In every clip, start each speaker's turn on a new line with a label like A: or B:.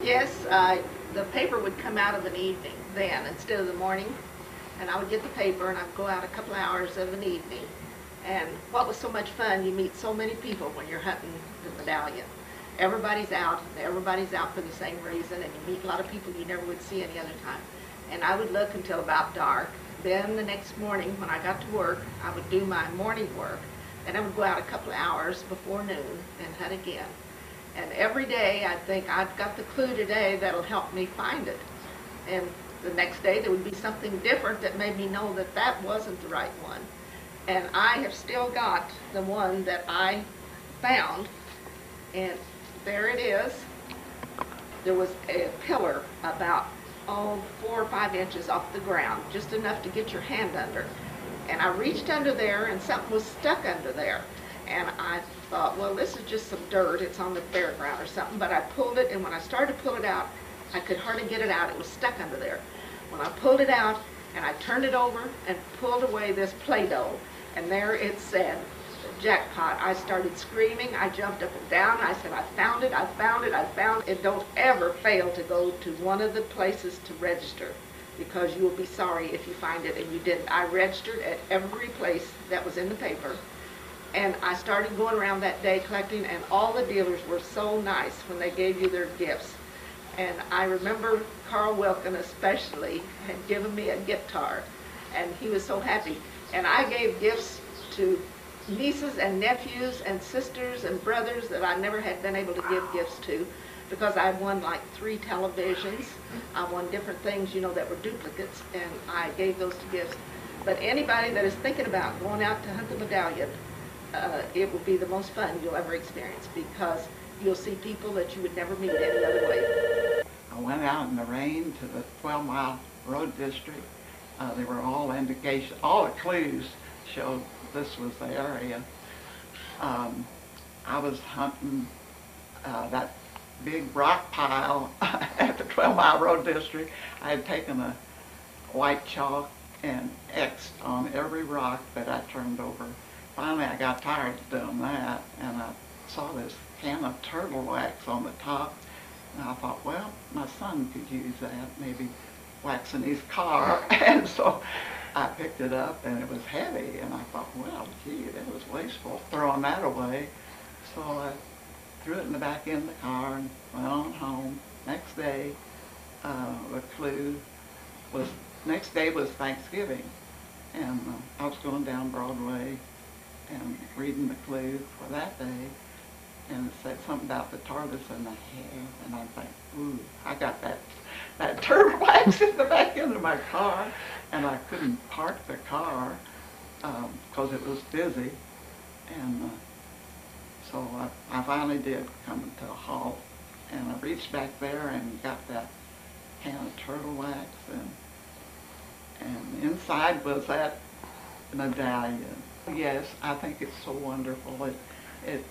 A: Yes, the paper would come out of an evening then instead of the morning, and I would get the paper and I'd go out a couple of hours of an evening. And what was so much fun, you meet so many people when you're hunting the medallion. Everybody's out, and everybody's out for the same reason, and you meet a lot of people you never would see any other time. And I would look until about dark. Then the next morning when I got to work, I would do my morning work, and I would go out a couple of hours before noon and hunt again. And every day I'd think, I've got the clue today that'll help me find it. And the next day there would be something different that made me know that that wasn't the right one. And I have still got the one that I found, and there it is. There was a pillar about 4 or 5 inches off the ground, just enough to get your hand under. And I reached under there and something was stuck under there. And I thought, well, this is just some dirt, it's on the fairground or something, but I pulled it, and when I started to pull it out, I could hardly get it out. It was stuck under there. When I pulled it out and I turned it over and pulled away this Play-Doh, and there it said, jackpot. I started screaming. I jumped up and down. I said, I found it, I found it, I found it. And don't ever fail to go to one of the places to register, because you will be sorry if you find it and you didn't. I registered at every place that was in the paper, and I started going around that day collecting, and all the dealers were so nice when they gave you their gifts. And I remember Carl Wilkin especially had given me a guitar, and he was so happy. And I gave gifts to nieces and nephews and sisters and brothers that I never had been able to give gifts to, because I won like 3 televisions. I won different things, you know, that were duplicates, and I gave those to gifts. But anybody that is thinking about going out to hunt the medallion, it will be the most fun you'll ever experience, because you'll see people that you would never meet any other way.
B: I went out in the rain to the 12-mile road district. They were all indications, all the clues showed this was the area. I was hunting that big rock pile at the 12-mile road district. I had taken a white chalk and X'd on every rock that I turned over. Finally, I got tired of doing that, and I saw this can of turtle wax on the top, and I thought, well, my son could use that, maybe waxing his car. And so I picked it up, and it was heavy, and I thought, well, gee, that was wasteful, throwing that away. So I threw it in the back end of the car and went on home. Next day, the clue was, next day was Thanksgiving, and I was going down Broadway and reading the clue for that day, and it said something about the tortoise and the hare, and I think, ooh, I got that turtle wax in the back end of my car, and I couldn't park the car because it was busy, and so I finally did come to a halt, and I reached back there and got that can of turtle wax, and inside was that medallion. Yes, I think it's so wonderful. It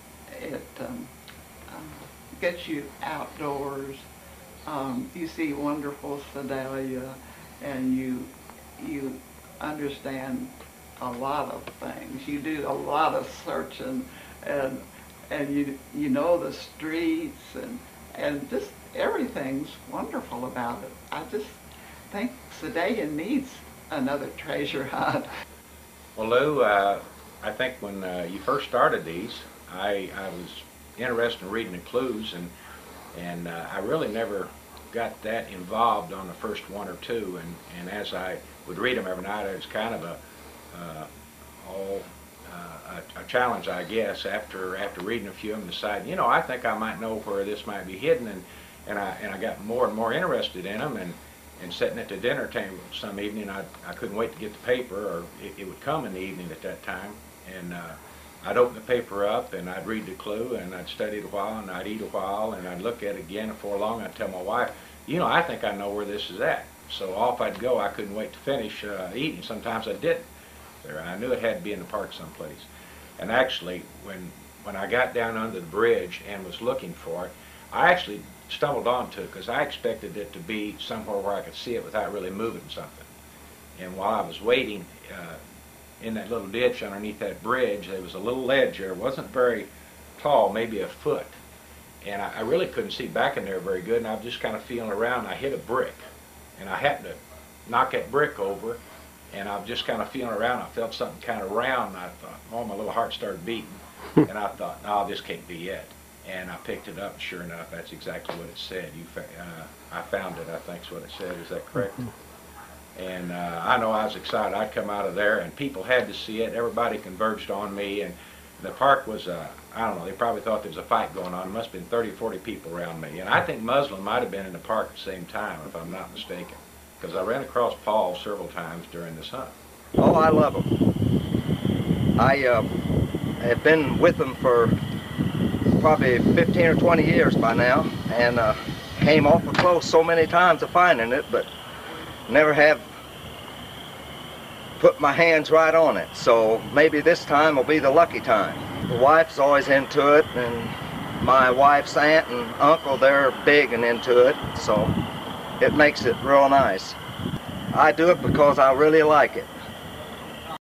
B: gets you outdoors. You see wonderful sedalia, and you understand a lot of things. You do a lot of searching, and you know the streets, and just everything's wonderful about it. I just think Sedalia needs another treasure hunt.
C: Well, Lou, I think when you first started these, I was interested in reading the clues, and I really never got that involved on the first 1 or 2, and as I would read them every night, it was kind of a challenge, I guess, after reading a few of them, deciding, you know, I think I might know where this might be hidden, and I got more and more interested in them, and sitting at the dinner table some evening, I couldn't wait to get the paper, or it would come in the evening at that time, and I'd open the paper up, and I'd read the clue, and I'd study it a while, and I'd eat a while, and I'd look at it again, and before long I'd tell my wife, you know, I think I know where this is at. So off I'd go. I couldn't wait to finish eating. Sometimes I didn't. I knew it had to be in the park someplace. And actually, when I got down under the bridge and was looking for it, I actually stumbled onto it because I expected it to be somewhere where I could see it without really moving something. And while I was waiting in that little ditch underneath that bridge, there was a little ledge there. It wasn't very tall, maybe a foot. and I really couldn't see back in there very good, and I was just kind of feeling around. I hit a brick, and I happened to knock that brick over, and I was just kind of feeling around. I felt something kind of round, and I thought, oh, my little heart started beating, and I thought, no, this can't be it. And I picked it up, and sure enough, that's exactly what it said. I found it, I think is what it said. Is that correct? And I know I was excited. I'd come out of there, and people had to see it. Everybody converged on me, and the park was, I don't know, they probably thought there was a fight going on. There must have been 30 or 40 people around me. And I think Musslin might have been in the park at the same time, if I'm not mistaken, because I ran across Paul several times during this hunt.
D: Oh, I love them. I have been with them for probably 15 or 20 years by now, and came awful close so many times to finding it, but never have put my hands right on it. So maybe this time will be the lucky time. The wife's always into it, and my wife's aunt and uncle, they're big and into it, so it makes it real nice. I do it because I really like it.